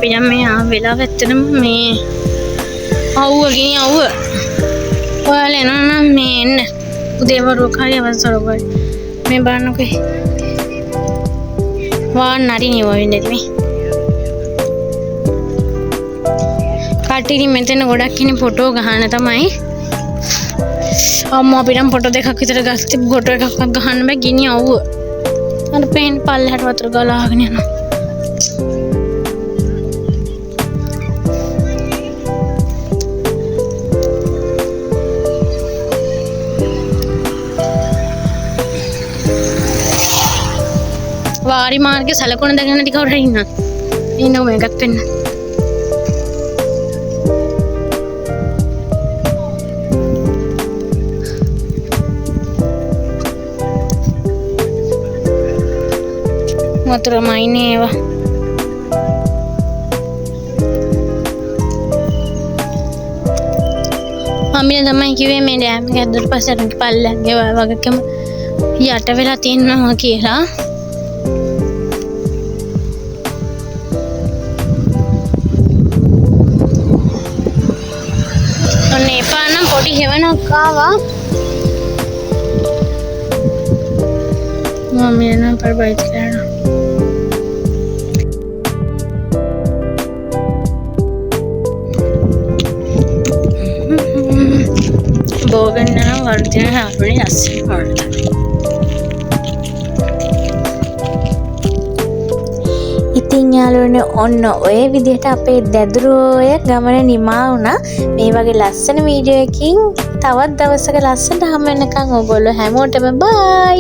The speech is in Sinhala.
අපි දැන් මේ වෙලාව ඇත්තටම මේ අවුව ගිනි අවුව. ඔයාලා එනවා නම් මේ එන්න. උදේවරුක හරි අවසරවයි. මේ බලන්නකෝ. වාන් නරි නිවෙන්නේ මේ. කටිරි මෙතන ගොඩක් ඉන්නේ ෆොටෝ ගහන්න තමයි. අම්මා අපිට ෆොටෝ දෙකක් විතර ගත්තේ ෆොටෝ එකක්වත් ගහන්න බෑ ගිනි අවුව. අර පේන් පල්ලෙහාට වතුර ගලාගෙන යනවා. වාරි මාර්ගේ සලකුණ දැකගෙන ටික උඩ ඉන්න. ඉන්න මේකත් වෙන්න. වතුර මයිනේ ඒවා. අම්මිලා තමයි කිව්වේ මේ ඩෑම් එක ඇද්දුවට පස්සේ අර පල්ලෙහාගේ වගකීම යට වෙලා තියෙනවා කියලා. ඔන්න එපා නම් පොඩි හෙවණක් ආවා. මම එනවා පරබයිත් කරනවා. බෝගන්න වර්ධන හාපුනේ ලස්සන වර්ධන. ඉතින් යාළුවනේ ඔන්න ඔය විදිහට අපේ දැදුරෝය ගමන නිමා වුණා. මේ වගේ ලස්සන වීඩියෝ එකකින් තවත් දවසක ලස්සනට හම් වෙනකන් ඕගොල්ලෝ හැමෝටම බයි.